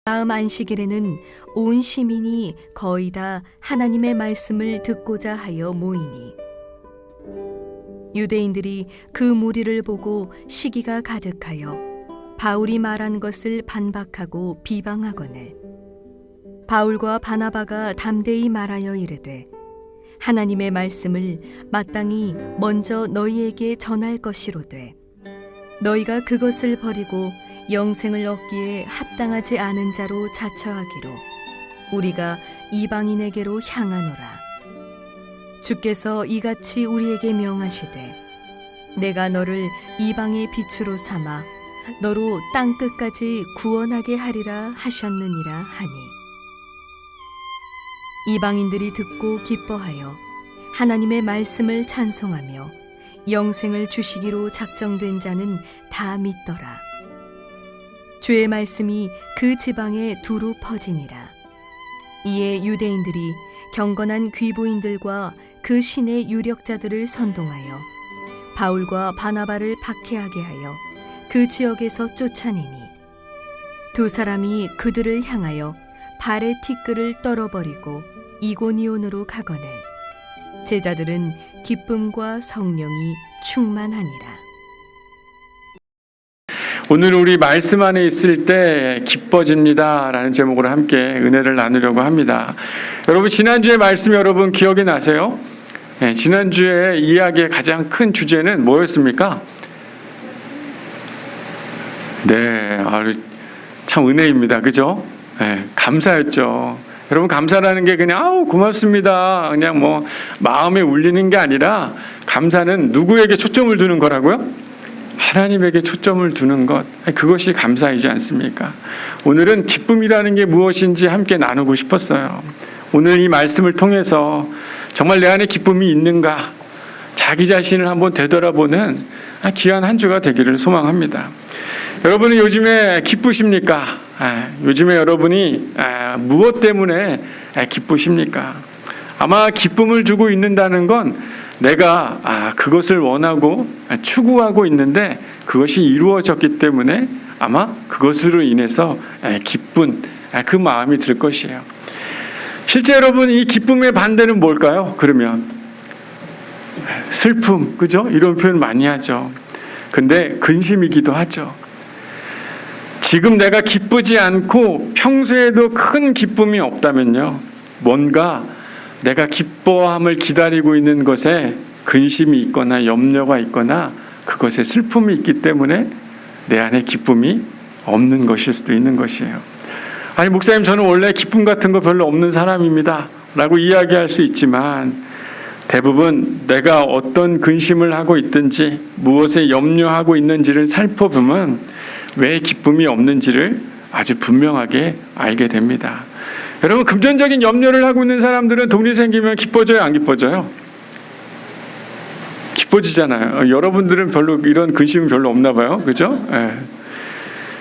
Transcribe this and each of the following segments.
다음 안식일에는 온 시민이 거의 다 하나님의 말씀을 듣고자 하여 모이니 유대인들이 그 무리를 보고 시기가 가득하여 바울이 말한 것을 반박하고 비방하거늘 바울과 바나바가 담대히 말하여 이르되 하나님의 말씀을 마땅히 먼저 너희에게 전할 것이로되 너희가 그것을 버리고 영생을 얻기에 합당하지 않은 자로 자처하기로 우리가 이방인에게로 향하노라. 주께서 이같이 우리에게 명하시되 내가 너를 이방의 빛으로 삼아 너로 땅 끝까지 구원하게 하리라 하셨느니라 하니 이방인들이 듣고 기뻐하여 하나님의 말씀을 찬송하며 영생을 주시기로 작정된 자는 다 믿더라. 주의 말씀이 그 지방에 두루 퍼지니라. 이에 유대인들이 경건한 귀부인들과 그 신의 유력자들을 선동하여 바울과 바나바를 박해하게 하여 그 지역에서 쫓아내니 두 사람이 그들을 향하여 발의 티끌을 떨어버리고 이고니온으로 가거늘 제자들은 기쁨과 성령이 충만하니라. 오늘 우리 말씀 안에 있을 때 기뻐집니다 라는 제목으로 함께 은혜를 나누려고 합니다. 여러분, 지난주에 말씀 여러분 기억이 나세요? 네, 지난주에 이야기의 가장 큰 주제는 뭐였습니까? 네, 참 은혜입니다. 그죠? 네, 감사였죠. 여러분, 감사라는 게 그냥 고맙습니다 그냥 뭐 마음에 울리는 게 아니라 감사는 누구에게 초점을 두는 거라고요? 하나님에게 초점을 두는 것, 그것이 감사이지 않습니까? 오늘은 기쁨이라는 게 무엇인지 함께 나누고 싶었어요. 오늘 이 말씀을 통해서 정말 내 안에 기쁨이 있는가, 자기 자신을 한번 되돌아보는 귀한 한 주가 되기를 소망합니다. 여러분은 요즘에 기쁘십니까? 요즘에 여러분이 무엇 때문에 기쁘십니까? 아마 기쁨을 주고 있는다는 건 내가 그것을 원하고 추구하고 있는데 그것이 이루어졌기 때문에 아마 그것으로 인해서 기쁜 그 마음이 들 것이에요. 실제 여러분, 이 기쁨의 반대는 뭘까요? 그러면 슬픔, 그죠? 이런 표현 많이 하죠. 근데 근심이기도 하죠. 지금 내가 기쁘지 않고 평소에도 큰 기쁨이 없다면요, 뭔가 내가 기뻐함을 기다리고 있는 것에 근심이 있거나 염려가 있거나 그것에 슬픔이 있기 때문에 내 안에 기쁨이 없는 것일 수도 있는 것이에요. 아니, 목사님, 저는 원래 기쁨 같은 거 별로 없는 사람입니다 라고 이야기할 수 있지만 대부분 내가 어떤 근심을 하고 있든지 무엇에 염려하고 있는지를 살펴보면 왜 기쁨이 없는지를 아주 분명하게 알게 됩니다. 여러분, 금전적인 염려를 하고 있는 사람들은 돈이 생기면 기뻐져요, 안 기뻐져요? 기뻐지잖아요. 여러분들은 별로 이런 근심은 별로 없나 봐요. 그죠? 네.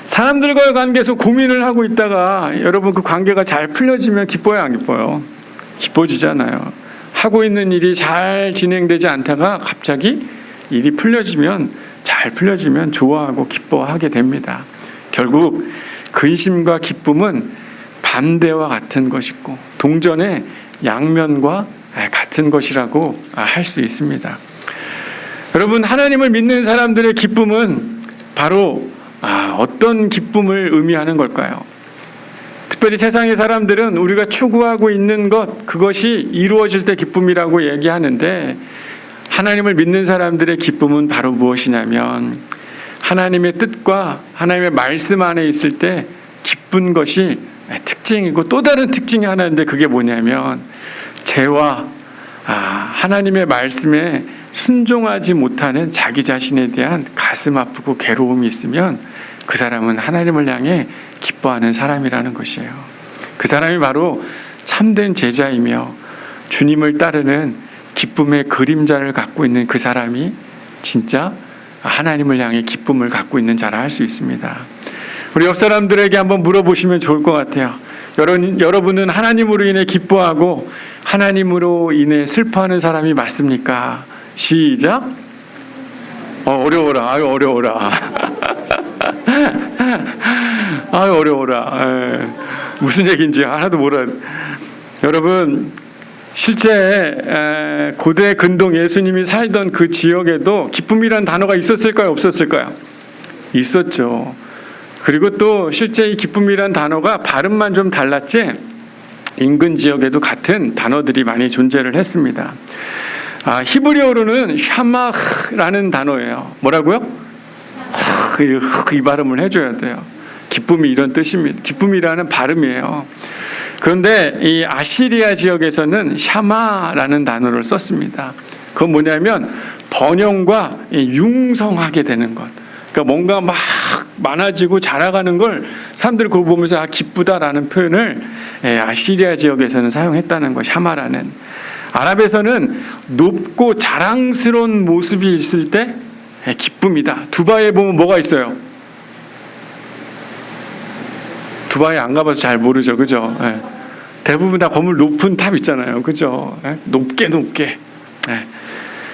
사람들과의 관계에서 고민을 하고 있다가 여러분 그 관계가 잘 풀려지면 기뻐요, 안 기뻐요? 기뻐지잖아요. 하고 있는 일이 잘 진행되지 않다가 갑자기 일이 풀려지면, 잘 풀려지면 좋아하고 기뻐하게 됩니다. 결국 근심과 기쁨은 반대와 같은 것이고 동전의 양면과 같은 것이라고 할 수 있습니다. 여러분, 하나님을 믿는 사람들의 기쁨은 바로 어떤 기쁨을 의미하는 걸까요? 특별히 세상의 사람들은 우리가 추구하고 있는 것, 그것이 이루어질 때 기쁨이라고 얘기하는데 하나님을 믿는 사람들의 기쁨은 바로 무엇이냐면 하나님의 뜻과 하나님의 말씀 안에 있을 때 기쁜 것이 특징이고, 또 다른 특징이 하나 있는데 그게 뭐냐면 죄와 하나님의 말씀에 순종하지 못하는 자기 자신에 대한 가슴 아프고 괴로움이 있으면 그 사람은 하나님을 향해 기뻐하는 사람이라는 것이에요. 그 사람이 바로 참된 제자이며 주님을 따르는 기쁨의 그림자를 갖고 있는 그 사람이 진짜 하나님을 향해 기쁨을 갖고 있는 자라 할 수 있습니다. 우리 옆 사람들에게 한번 물어보시면 좋을 것 같아요. 여러분은 하나님으로 인해 기뻐하고 하나님으로 인해 슬퍼하는 사람이 맞습니까? 시작. 어려워라. 아유, 어려워라. 아유, 어려워라. 무슨 얘기인지 하나도 몰라. 여러분, 실제 고대 근동 예수님이 살던 그 지역에도 기쁨이란 단어가 있었을까요? 없었을까요? 있었죠. 그리고 또 실제 이 기쁨이란 단어가 발음만 좀 달랐지 인근 지역에도 같은 단어들이 많이 존재를 했습니다. 히브리어로는 샤마흐라는 단어예요. 뭐라고요? 이 발음을 해줘야 돼요. 기쁨이 이런 뜻입니다. 기쁨이라는 발음이에요. 그런데 이 아시리아 지역에서는 샤마라는 단어를 썼습니다. 그건 뭐냐면 번영과 융성하게 되는 것. 그러니까 뭔가 막 많아지고 자라가는 걸 사람들이 그걸 보면서 기쁘다라는 표현을 아시리아 지역에서는 사용했다는 거. 샤마라는. 아랍에서는 높고 자랑스러운 모습이 있을 때 기쁨이다. 두바이에 보면 뭐가 있어요? 두바이 안 가봐서 잘 모르죠, 그죠? 대부분 다 건물 높은 탑 있잖아요, 그죠? 높게.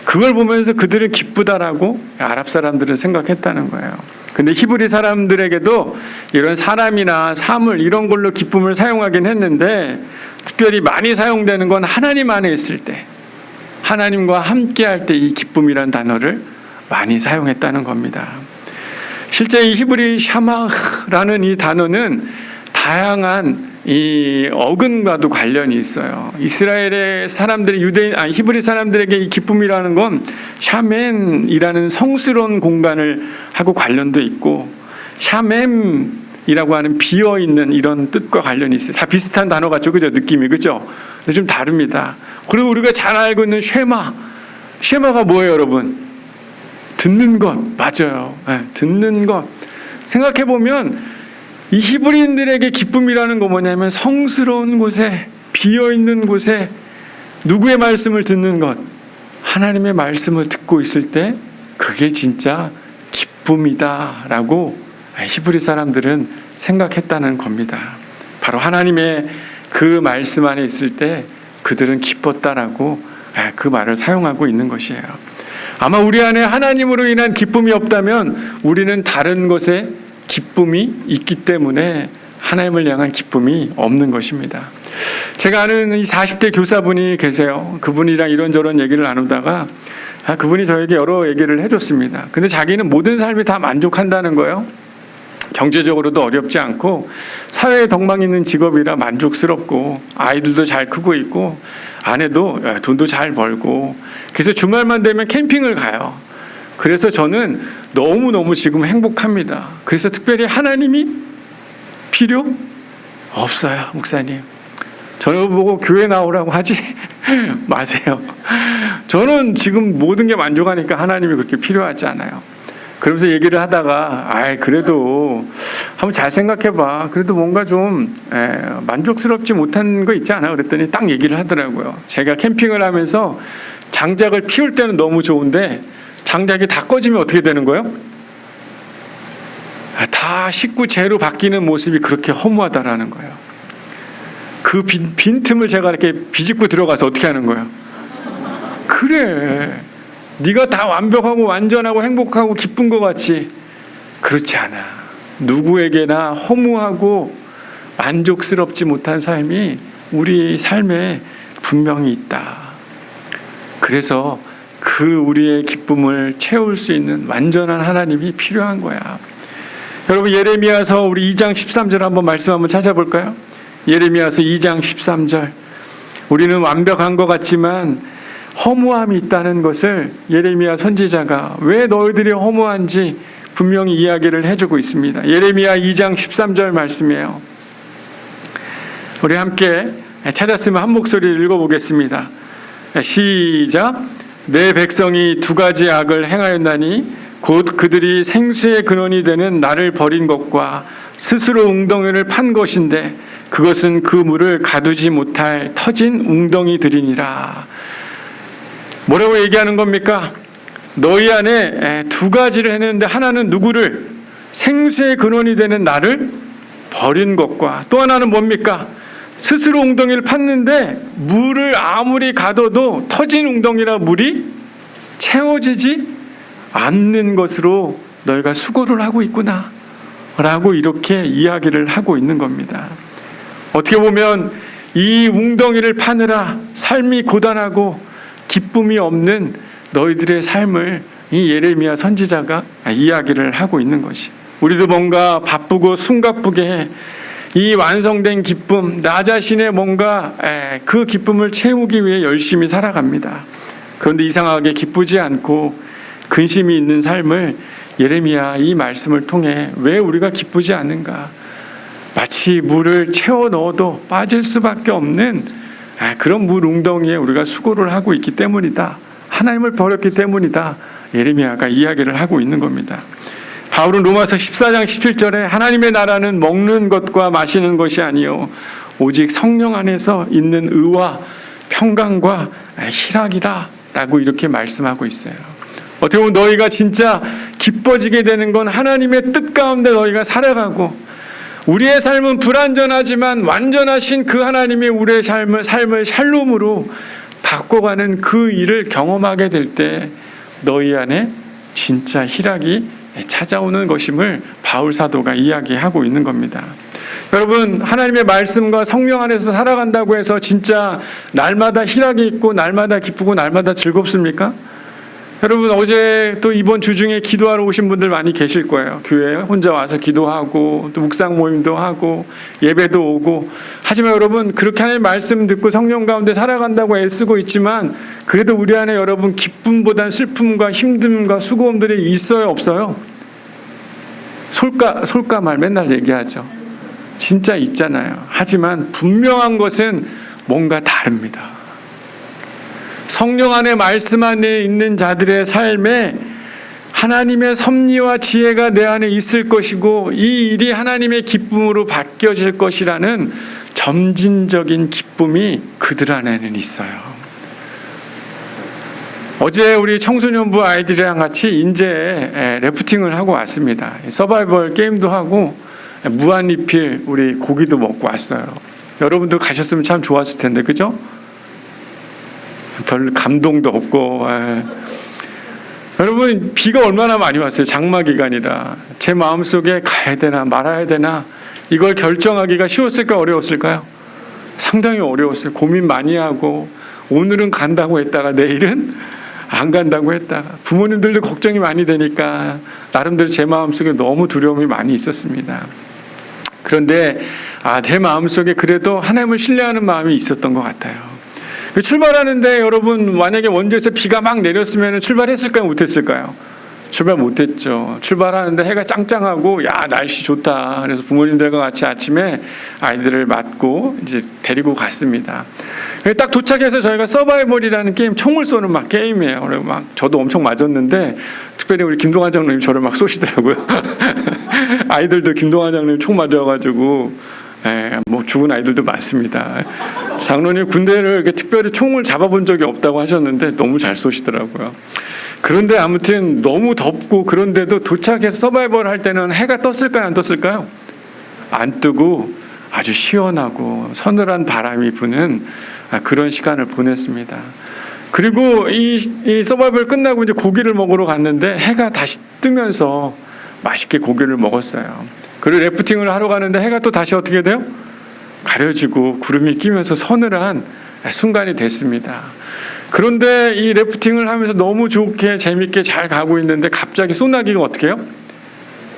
그걸 보면서 그들은 기쁘다라고 아랍 사람들은 생각했다는 거예요. 근데 히브리 사람들에게도 이런 사람이나 사물 이런 걸로 기쁨을 사용하긴 했는데 특별히 많이 사용되는 건 하나님 안에 있을 때, 하나님과 함께 할 때 이 기쁨이란 단어를 많이 사용했다는 겁니다. 실제 이 히브리 샤마흐라는 이 단어는 다양한 이 어근과도 관련이 있어요. 이스라엘의 사람들이 히브리 사람들에게 이 기쁨이라는 건 샤멘이라는 성스러운 공간을 하고 관련도 있고 샤멤이라고 하는 비어 있는 이런 뜻과 관련이 있어요. 다 비슷한 단어 같죠, 그죠? 느낌이 그죠? 근데 좀 다릅니다. 그리고 우리가 잘 알고 있는 쉐마가 뭐예요, 여러분? 듣는 것. 맞아요. 듣는 것. 생각해 보면 이 히브리인들에게 기쁨이라는 거 뭐냐면 성스러운 곳에 비어있는 곳에 누구의 말씀을 듣는 것, 하나님의 말씀을 듣고 있을 때 그게 진짜 기쁨이다라고 히브리 사람들은 생각했다는 겁니다. 바로 하나님의 그 말씀 안에 있을 때 그들은 기뻤다라고 그 말을 사용하고 있는 것이에요. 아마 우리 안에 하나님으로 인한 기쁨이 없다면 우리는 다른 것에 기쁨이 있기 때문에 하나님을 향한 기쁨이 없는 것입니다. 제가 아는 이 40대 교사분이 계세요. 그분이랑 이런저런 얘기를 나누다가 그분이 저에게 여러 얘기를 해줬습니다. 근데 자기는 모든 삶이 다 만족한다는 거예요. 경제적으로도 어렵지 않고 사회에 덕망 있는 직업이라 만족스럽고 아이들도 잘 크고 있고 아내도 돈도 잘 벌고 그래서 주말만 되면 캠핑을 가요. 그래서 저는 너무너무 지금 행복합니다. 그래서 특별히 하나님이 필요 없어요, 목사님. 저를 보고 교회 나오라고 하지 마세요. 저는 지금 모든 게 만족하니까 하나님이 그렇게 필요하지 않아요. 그러면서 얘기를 하다가 그래도 한번 잘 생각해봐. 그래도 뭔가 좀 만족스럽지 못한 거 있지 않아? 그랬더니 딱 얘기를 하더라고요. 제가 캠핑을 하면서 장작을 피울 때는 너무 좋은데 장작이 다 꺼지면 어떻게 되는 거예요? 다 식구 재로 바뀌는 모습이 그렇게 허무하다라는 거예요. 그 빈틈을 제가 이렇게 비집고 들어가서 어떻게 하는 거예요? 그래, 네가 다 완벽하고 완전하고 행복하고 기쁜 것 같이 그렇지 않아. 누구에게나 허무하고 만족스럽지 못한 삶이 우리 삶에 분명히 있다. 그래서 그 우리의 기쁨을 채울 수 있는 완전한 하나님이 필요한 거야. 여러분, 예레미야서 우리 2장 13절 한번 말씀 한번 찾아볼까요? 예레미야서 2장 13절. 우리는 완벽한 것 같지만 허무함이 있다는 것을 예레미야 선지자가 왜 너희들이 허무한지 분명히 이야기를 해주고 있습니다. 예레미야 2장 13절 말씀이에요. 우리 함께 찾았으면 한 목소리를 읽어보겠습니다. 시작. 내 백성이 두 가지 악을 행하였나니 곧 그들이 생수의 근원이 되는 나를 버린 것과 스스로 웅덩이를 판 것인데 그것은 그 물을 가두지 못할 터진 웅덩이들이니라. 뭐라고 얘기하는 겁니까? 너희 안에 두 가지를 했는데 하나는 누구를? 생수의 근원이 되는 나를 버린 것과 또 하나는 뭡니까? 스스로 웅덩이를 팠는데 물을 아무리 가둬도 터진 웅덩이라 물이 채워지지 않는 것으로 너희가 수고를 하고 있구나 라고 이렇게 이야기를 하고 있는 겁니다. 어떻게 보면 이 웅덩이를 파느라 삶이 고단하고 기쁨이 없는 너희들의 삶을 이 예레미야 선지자가 이야기를 하고 있는 것이, 우리도 뭔가 바쁘고 숨가쁘게 이 완성된 기쁨, 나 자신의 뭔가 그 기쁨을 채우기 위해 열심히 살아갑니다. 그런데 이상하게 기쁘지 않고 근심이 있는 삶을 예레미야 이 말씀을 통해 왜 우리가 기쁘지 않은가, 마치 물을 채워 넣어도 빠질 수밖에 없는 그런 물 웅덩이에 우리가 수고를 하고 있기 때문이다, 하나님을 버렸기 때문이다, 예레미야가 이야기를 하고 있는 겁니다. 바울은 로마서 14장 17절에 하나님의 나라는 먹는 것과 마시는 것이 아니요 오직 성령 안에서 있는 의와 평강과 희락이다 라고 이렇게 말씀하고 있어요. 어떻게 보면 너희가 진짜 기뻐지게 되는 건 하나님의 뜻 가운데 너희가 살아가고, 우리의 삶은 불완전하지만 완전하신 그 하나님이 우리의 삶을 샬롬으로 바꿔가는 그 일을 경험하게 될 때 너희 안에 진짜 희락이 찾아오는 것임을 바울 사도가 이야기하고 있는 겁니다. 여러분, 하나님의 말씀과 성령 안에서 살아간다고 해서 진짜 날마다 희락이 있고 날마다 기쁘고 날마다 즐겁습니까? 여러분, 어제 또 이번 주 중에 기도하러 오신 분들 많이 계실 거예요. 교회에 혼자 와서 기도하고 또 묵상 모임도 하고 예배도 오고. 하지만 여러분, 그렇게 하나님의 말씀 듣고 성령 가운데 살아간다고 애쓰고 있지만 그래도 우리 안에 여러분 기쁨보단 슬픔과 힘듦과 수고함들이 있어요, 없어요? 솔까 말 맨날 얘기하죠. 진짜 있잖아요. 하지만 분명한 것은 뭔가 다릅니다. 성령 안에 말씀 안에 있는 자들의 삶에 하나님의 섭리와 지혜가 내 안에 있을 것이고 이 일이 하나님의 기쁨으로 바뀌어질 것이라는 점진적인 기쁨이 그들 안에는 있어요. 어제 우리 청소년부 아이들이랑 같이 인제에 래프팅을 하고 왔습니다. 서바이벌 게임도 하고 무한리필 우리 고기도 먹고 왔어요. 여러분도 가셨으면 참 좋았을 텐데, 그죠? 별 감동도 없고. 여러분, 비가 얼마나 많이 왔어요. 장마 기간이라. 제 마음속에 가야 되나 말아야 되나 이걸 결정하기가 쉬웠을까 어려웠을까요? 상당히 어려웠어요. 고민 많이 하고 오늘은 간다고 했다가 내일은 안 간다고 했다가 부모님들도 걱정이 많이 되니까 나름대로 제 마음속에 너무 두려움이 많이 있었습니다. 그런데 제 마음속에 그래도 하나님을 신뢰하는 마음이 있었던 것 같아요. 출발하는데 여러분, 만약에 원주에서 비가 막 내렸으면 출발했을까요? 못했을까요? 출발 못했죠. 출발하는데 해가 짱짱하고 야, 날씨 좋다. 그래서 부모님들과 같이 아침에 아이들을 맞고 이제 데리고 갔습니다. 딱 도착해서 저희가 서바이벌이라는 게임, 총을 쏘는 막 게임이에요. 그리고 막 저도 엄청 맞았는데 특별히 우리 김동환 장로님 저를 막 쏘시더라고요. 아이들도 김동환 장로님 총 맞아가지고 뭐 죽은 아이들도 많습니다. 장로님 군대를 이렇게 특별히 총을 잡아본 적이 없다고 하셨는데 너무 잘 쏘시더라고요. 그런데 아무튼 너무 덥고, 그런데도 도착해서 서바이벌 할 때는 해가 떴을까요, 안 떴을까요? 안 뜨고 아주 시원하고 서늘한 바람이 부는 그런 시간을 보냈습니다. 그리고 이 서바이벌 끝나고 이제 고기를 먹으러 갔는데 해가 다시 뜨면서 맛있게 고기를 먹었어요. 그리고 래프팅을 하러 가는데 해가 또 다시 어떻게 돼요? 가려지고 구름이 끼면서 서늘한 순간이 됐습니다. 그런데 이 래프팅을 하면서 너무 좋게 재밌게 잘 가고 있는데 갑자기 소나기가 어떻게 해요?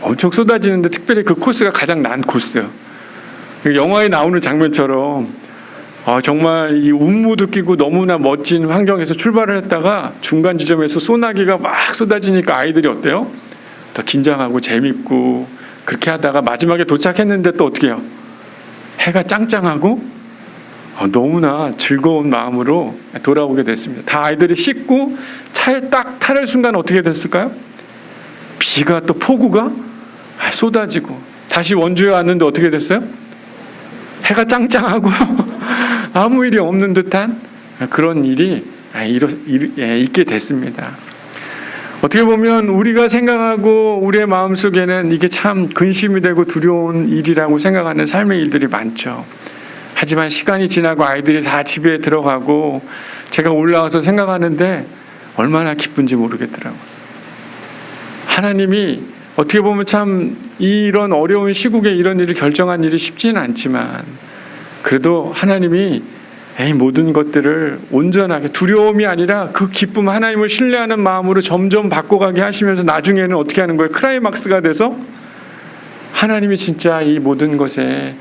엄청 쏟아지는데 특별히 그 코스가 가장 난 코스예요. 영화에 나오는 장면처럼 정말 이 운무도 끼고 너무나 멋진 환경에서 출발을 했다가 중간 지점에서 소나기가 막 쏟아지니까 아이들이 어때요? 더 긴장하고 재밌고 그렇게 하다가 마지막에 도착했는데 또 어떻게 해요? 해가 짱짱하고 너무나 즐거운 마음으로 돌아오게 됐습니다. 다 아이들이 씻고 차에 딱 타는 순간 어떻게 됐을까요? 비가 또 폭우가 쏟아지고 다시 원주에 왔는데 어떻게 됐어요? 해가 짱짱하고 아무 일이 없는 듯한 그런 일이 있게 됐습니다. 어떻게 보면 우리가 생각하고 우리의 마음속에는 이게 참 근심이 되고 두려운 일이라고 생각하는 삶의 일들이 많죠. 하지만 시간이 지나고 아이들이 다 집에 들어가고 제가 올라와서 생각하는데 얼마나 기쁜지 모르겠더라고요. 하나님이 어떻게 보면 참 이런 어려운 시국에 이런 일을 결정한 일이 쉽지는 않지만 그래도 하나님이 모든 것들을 온전하게 두려움이 아니라 그 기쁨, 하나님을 신뢰하는 마음으로 점점 바꿔가게 하시면서 나중에는 어떻게 하는 거예요? 클라이막스가 돼서 하나님이 진짜 이 모든 것에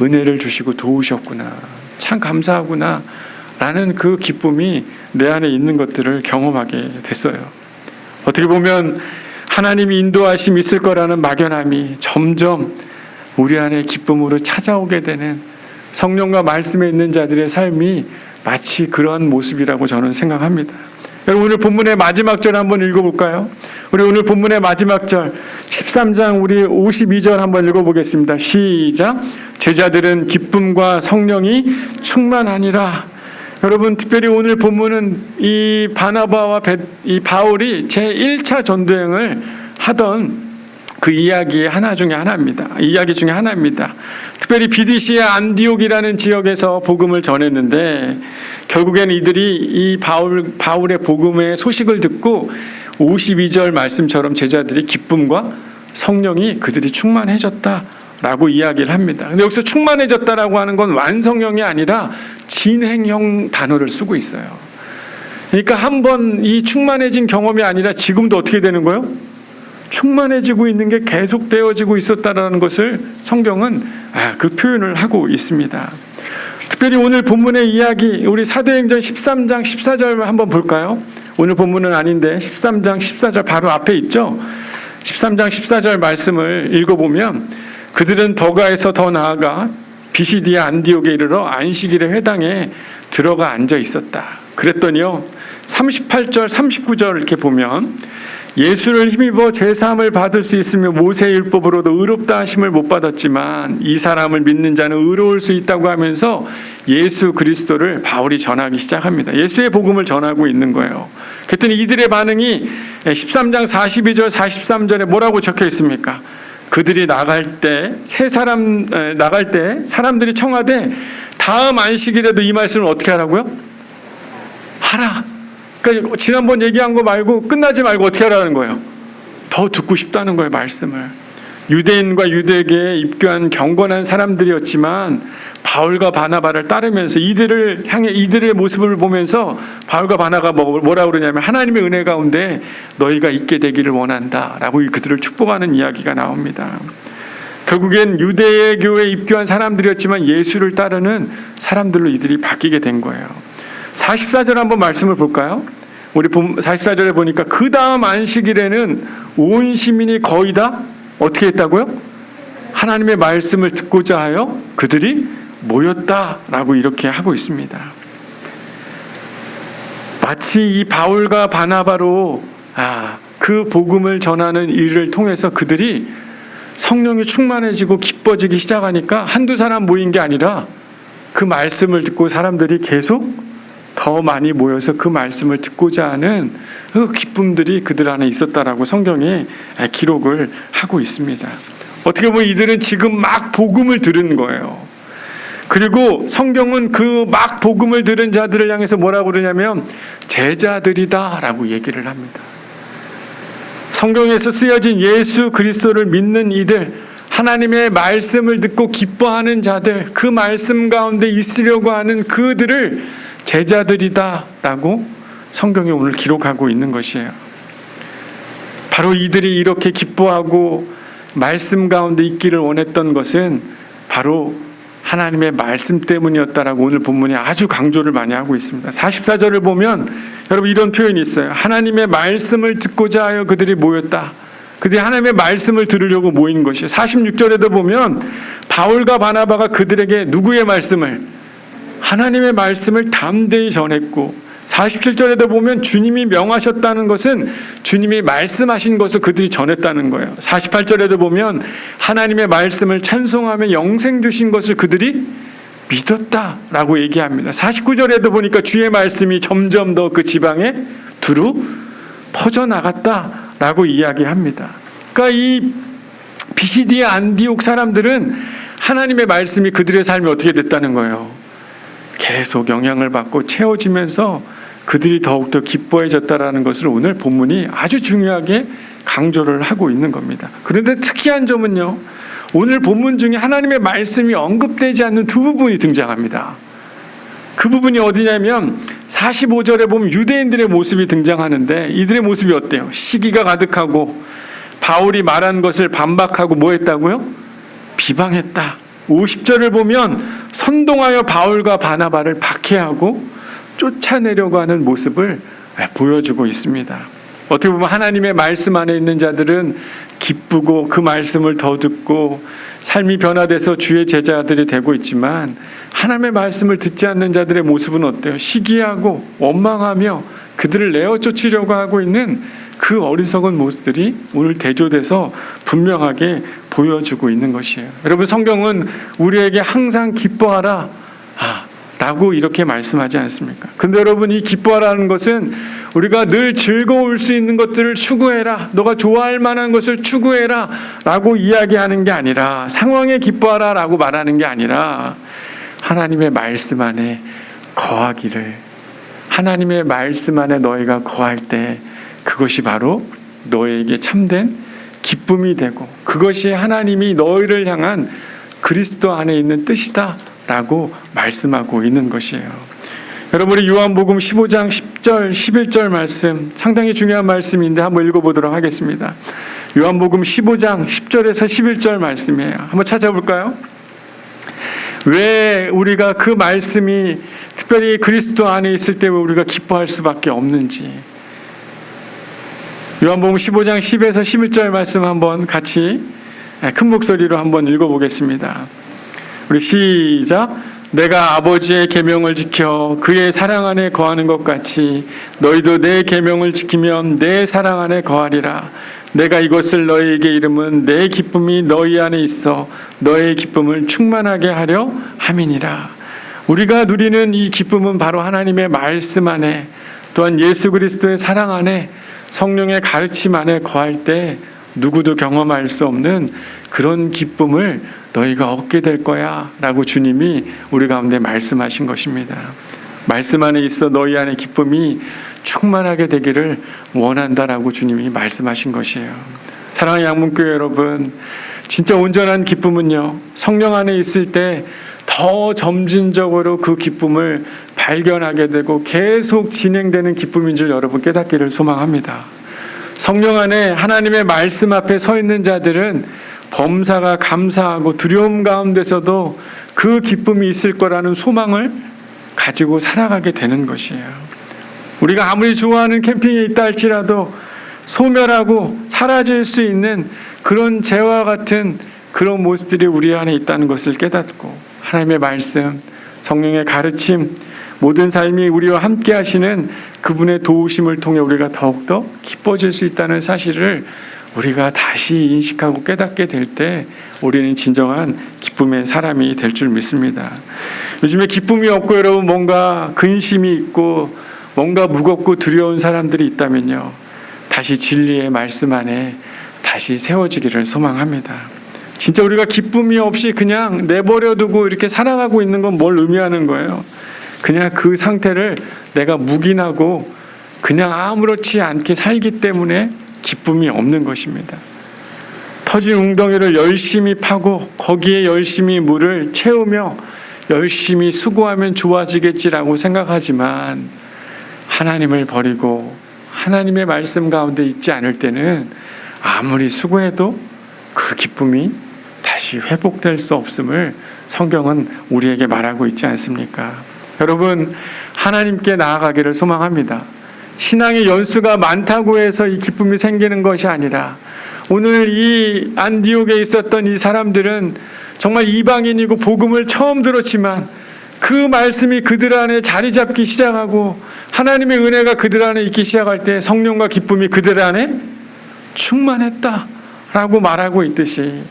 은혜를 주시고 도우셨구나, 참 감사하구나 라는 그 기쁨이 내 안에 있는 것들을 경험하게 됐어요. 어떻게 보면 하나님이 인도하심이 있을 거라는 막연함이 점점 우리 안에 기쁨으로 찾아오게 되는 성령과 말씀에 있는 자들의 삶이 마치 그러한 모습이라고 저는 생각합니다. 여러분, 오늘 본문의 마지막 절 한번 읽어볼까요? 우리 오늘 본문의 마지막 절 13장 우리 52절 한번 읽어보겠습니다. 시작. 제자들은 기쁨과 성령이 충만하니라. 여러분, 특별히 오늘 본문은 이 바나바와 이 바울이 제1차 전도행을 하던 그 이야기 중에 하나입니다. 특별히 비디시아 안디옥이라는 지역에서 복음을 전했는데 결국에는 이들이 이 바울의 복음의 소식을 듣고 52절 말씀처럼 제자들이 기쁨과 성령이 그들이 충만해졌다라고 이야기를 합니다. 근데 여기서 충만해졌다라고 하는 건 완성형이 아니라 진행형 단어를 쓰고 있어요. 그러니까 한번 이 충만해진 경험이 아니라 지금도 어떻게 되는 거예요? 충만해지고 있는 게 계속되어지고 있었다라는 것을 성경은 그 표현을 하고 있습니다. 특별히 오늘 본문의 이야기, 우리 사도행전 13장 14절 한번 볼까요? 오늘 본문은 아닌데 13장 14절 바로 앞에 있죠. 13장 14절 말씀을 읽어보면 그들은 버가에서 더 나아가 비시디아 안디옥에 이르러 안식일의 회당에 들어가 앉아 있었다. 그랬더니요, 38절 39절 이렇게 보면 예수를 힘입어 제사함을 받을 수 있으며 모세의 율법으로도 의롭다 하심을 못 받았지만 이 사람을 믿는 자는 의로울 수 있다고 하면서 예수 그리스도를 바울이 전하기 시작합니다. 예수의 복음을 전하고 있는 거예요. 그랬더니 이들의 반응이 13장 42절 43절에 뭐라고 적혀 있습니까? 그들이 나갈 때 사람들이 청하되 다음 안식일에도 이 말씀을 어떻게 하라고요? 하라. 그러니까 지난번 얘기한 거 말고 끝나지 말고 어떻게 하라는 거예요? 더 듣고 싶다는 거예요, 말씀을. 유대인과 유대계에 입교한 경건한 사람들이었지만 바울과 바나바를 따르면서 이들을 향해 이들의 모습을 보면서 바울과 바나바가 뭐라고 그러냐면 하나님의 은혜 가운데 너희가 있게 되기를 원한다라고 그들을 축복하는 이야기가 나옵니다. 결국엔 유대 교회에 입교한 사람들이었지만 예수를 따르는 사람들로 이들이 바뀌게 된 거예요. 44절 한번 말씀을 볼까요? 우리 44절에 보니까 그 다음 안식일에는 온 시민이 거의 다 어떻게 했다고요? 하나님의 말씀을 듣고자 하여 그들이 모였다라고 이렇게 하고 있습니다. 마치 이 바울과 바나바로 그 복음을 전하는 일을 통해서 그들이 성령이 충만해지고 기뻐지기 시작하니까 한두 사람 모인 게 아니라 그 말씀을 듣고 사람들이 계속 더 많이 모여서 그 말씀을 듣고자 하는 그 기쁨들이 그들 안에 있었다라고 성경에 기록을 하고 있습니다. 어떻게 보면 이들은 지금 막 복음을 들은 거예요. 그리고 성경은 그 막 복음을 들은 자들을 향해서 뭐라고 그러냐면 제자들이다라고 얘기를 합니다. 성경에서 쓰여진 예수 그리스도를 믿는 이들, 하나님의 말씀을 듣고 기뻐하는 자들, 그 말씀 가운데 있으려고 하는 그들을 제자들이다라고 성경이 오늘 기록하고 있는 것이에요. 바로 이들이 이렇게 기뻐하고 말씀 가운데 있기를 원했던 것은 바로 하나님의 말씀 때문이었다라고 오늘 본문이 아주 강조를 많이 하고 있습니다. 44절을 보면 여러분 이런 표현이 있어요. 하나님의 말씀을 듣고자 하여 그들이 모였다. 그들이 하나님의 말씀을 들으려고 모인 것이에요. 46절에도 보면 바울과 바나바가 그들에게 누구의 말씀을? 하나님의 말씀을 담대히 전했고 47절에도 보면 주님이 명하셨다는 것은 주님이 말씀하신 것을 그들이 전했다는 거예요. 48절에도 보면 하나님의 말씀을 찬송하며 영생 주신 것을 그들이 믿었다라고 얘기합니다. 49절에도 보니까 주의 말씀이 점점 더 그 지방에 두루 퍼져나갔다라고 이야기합니다. 그러니까 이 비시디아 안디옥 사람들은 하나님의 말씀이 그들의 삶에 어떻게 됐다는 거예요? 계속 영향을 받고 채워지면서 그들이 더욱더 기뻐해졌다라는 것을 오늘 본문이 아주 중요하게 강조를 하고 있는 겁니다. 그런데 특이한 점은요, 오늘 본문 중에 하나님의 말씀이 언급되지 않는 두 부분이 등장합니다. 그 부분이 어디냐면 45절에 보면 유대인들의 모습이 등장하는데, 이들의 모습이 어때요? 시기가 가득하고 바울이 말한 것을 반박하고 뭐 했다고요? 비방했다. 50절을 보면 선동하여 바울과 바나바를 박해하고 쫓아내려고 하는 모습을 보여주고 있습니다. 어떻게 보면 하나님의 말씀 안에 있는 자들은 기쁘고 그 말씀을 더 듣고 삶이 변화돼서 주의 제자들이 되고 있지만, 하나님의 말씀을 듣지 않는 자들의 모습은 어때요? 시기하고 원망하며 그들을 내어 쫓으려고 하고 있는 그 어리석은 모습들이 오늘 대조돼서 분명하게 보여주고 있는 것이에요. 여러분, 성경은 우리에게 항상 기뻐하라 라고 이렇게 말씀하지 않습니까? 근데 여러분, 이 기뻐하라는 것은 우리가 늘 즐거울 수 있는 것들을 추구해라, 너가 좋아할 만한 것을 추구해라 라고 이야기하는 게 아니라, 상황에 기뻐하라 라고 말하는 게 아니라, 하나님의 말씀 안에 거하기를, 하나님의 말씀 안에 너희가 거할 때 그것이 바로 너희에게 참된 기쁨이 되고, 그것이 하나님이 너희를 향한 그리스도 안에 있는 뜻이다 라고 말씀하고 있는 것이에요. 여러분, 우리 요한복음 15장 10절 11절 말씀, 상당히 중요한 말씀인데 한번 읽어보도록 하겠습니다. 요한복음 15장 10절에서 11절 말씀이에요. 한번 찾아볼까요? 왜 우리가 그 말씀이 특별히 그리스도 안에 있을 때 우리가 기뻐할 수밖에 없는지, 요한복음 15장 10에서 11절 말씀 한번 같이 큰 목소리로 한번 읽어보겠습니다. 우리 시작. 내가 아버지의 계명을 지켜 그의 사랑 안에 거하는 것 같이 너희도 내 계명을 지키면 내 사랑 안에 거하리라. 내가 이것을 너희에게 이름은 내 기쁨이 너희 안에 있어 너의 기쁨을 충만하게 하려 함이니라. 우리가 누리는 이 기쁨은 바로 하나님의 말씀 안에, 또한 예수 그리스도의 사랑 안에, 성령의 가르침 안에 거할 때 누구도 경험할 수 없는 그런 기쁨을 너희가 얻게 될 거야 라고 주님이 우리 가운데 말씀하신 것입니다. 말씀 안에 있어 너희 안에 기쁨이 충만하게 되기를 원한다라고 주님이 말씀하신 것이에요. 사랑하는 양문교회 여러분, 진짜 온전한 기쁨은요, 성령 안에 있을 때 더 점진적으로 그 기쁨을 발견하게 되고 계속 진행되는 기쁨인 줄 여러분 깨닫기를 소망합니다. 성령 안에 하나님의 말씀 앞에 서 있는 자들은 범사가 감사하고 두려움 가운데서도 그 기쁨이 있을 거라는 소망을 가지고 살아가게 되는 것이에요. 우리가 아무리 좋아하는 캠핑에 있다 할지라도 소멸하고 사라질 수 있는 그런 재와 같은 그런 모습들이 우리 안에 있다는 것을 깨닫고, 하나님의 말씀, 성령의 가르침, 모든 삶이 우리와 함께 하시는 그분의 도우심을 통해 우리가 더욱더 기뻐질 수 있다는 사실을 우리가 다시 인식하고 깨닫게 될 때 우리는 진정한 기쁨의 사람이 될 줄 믿습니다. 요즘에 기쁨이 없고 여러분 뭔가 근심이 있고 뭔가 무겁고 두려운 사람들이 있다면요, 다시 진리의 말씀 안에 다시 세워지기를 소망합니다. 진짜 우리가 기쁨이 없이 그냥 내버려두고 이렇게 살아가고 있는 건 뭘 의미하는 거예요? 그냥 그 상태를 내가 묵인하고 그냥 아무렇지 않게 살기 때문에 기쁨이 없는 것입니다. 터진 웅덩이를 열심히 파고 거기에 열심히 물을 채우며 열심히 수고하면 좋아지겠지라고 생각하지만, 하나님을 버리고 하나님의 말씀 가운데 있지 않을 때는 아무리 수고해도 그 기쁨이 다시 회복될 수 없음을 성경은 우리에게 말하고 있지 않습니까? 여러분, 하나님께 나아가기를 소망합니다. 신앙의 연수가 많다고 해서 이 기쁨이 생기는 것이 아니라, 오늘 이 안디옥에 있었던 이 사람들은 정말 이방인이고 복음을 처음 들었지만 그 말씀이 그들 안에 자리 잡기 시작하고 하나님의 은혜가 그들 안에 있기 시작할 때 성령과 기쁨이 그들 안에 충만했다라고 말하고 있듯이,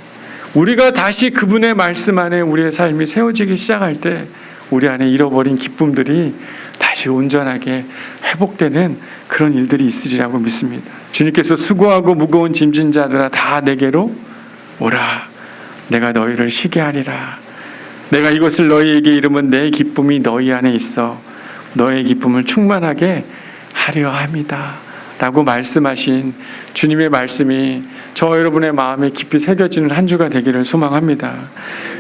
우리가 다시 그분의 말씀 안에 우리의 삶이 세워지기 시작할 때 우리 안에 잃어버린 기쁨들이 다시 온전하게 회복되는 그런 일들이 있으리라고 믿습니다. 주님께서 수고하고 무거운 짐진 자들아 다 내게로 오라, 내가 너희를 쉬게 하리라. 내가 이것을 너희에게 이름은 내 기쁨이 너희 안에 있어 너의 기쁨을 충만하게 하려 함이다 라고 말씀하신 주님의 말씀이 저 여러분의 마음에 깊이 새겨지는 한 주가 되기를 소망합니다.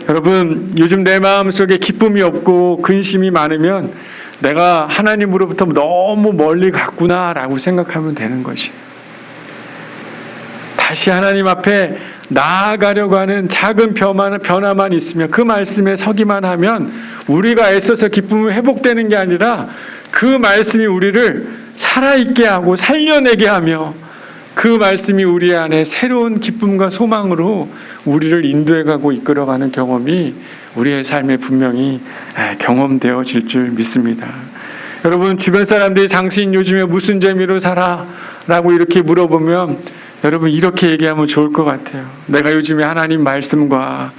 여러분, 요즘 내 마음속에 기쁨이 없고 근심이 많으면 내가 하나님으로부터 너무 멀리 갔구나 라고 생각하면 되는 것이에요. 다시 하나님 앞에 나아가려고 하는 작은 변화만 있으면, 그 말씀에 서기만 하면 우리가 애써서 기쁨이 회복되는 게 아니라 그 말씀이 우리를 살아있게 하고 살려내게 하며 그 말씀이 우리 안에 새로운 기쁨과 소망으로 우리를 인도해가고 이끌어가는 경험이 우리의 삶에 분명히 경험되어질 줄 믿습니다. 여러분, 주변 사람들이 당신 요즘에 무슨 재미로 살아? 라고 이렇게 물어보면 여러분 이렇게 얘기하면 좋을 것 같아요. 내가 요즘에 하나님 말씀과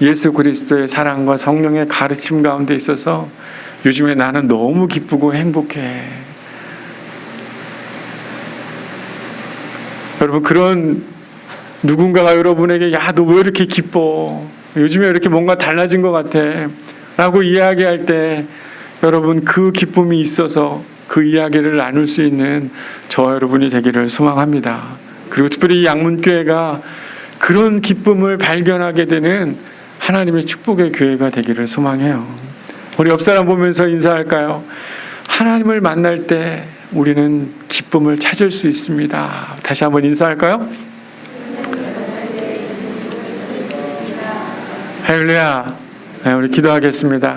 예수 그리스도의 사랑과 성령의 가르침 가운데 있어서 요즘에 나는 너무 기쁘고 행복해. 여러분, 그런 누군가가 여러분에게 야, 너 왜 이렇게 기뻐? 요즘에 이렇게 뭔가 달라진 것 같아 라고 이야기할 때 여러분, 그 기쁨이 있어서 그 이야기를 나눌 수 있는 저 여러분이 되기를 소망합니다. 그리고 특별히 이 양문교회가 그런 기쁨을 발견하게 되는 하나님의 축복의 교회가 되기를 소망해요. 우리 옆 사람 보면서 인사할까요? 하나님을 만날 때 우리는 기쁨을 찾을 수 있습니다. 다시 한번 인사할까요? 할렐루야. 네, 우리 기도하겠습니다.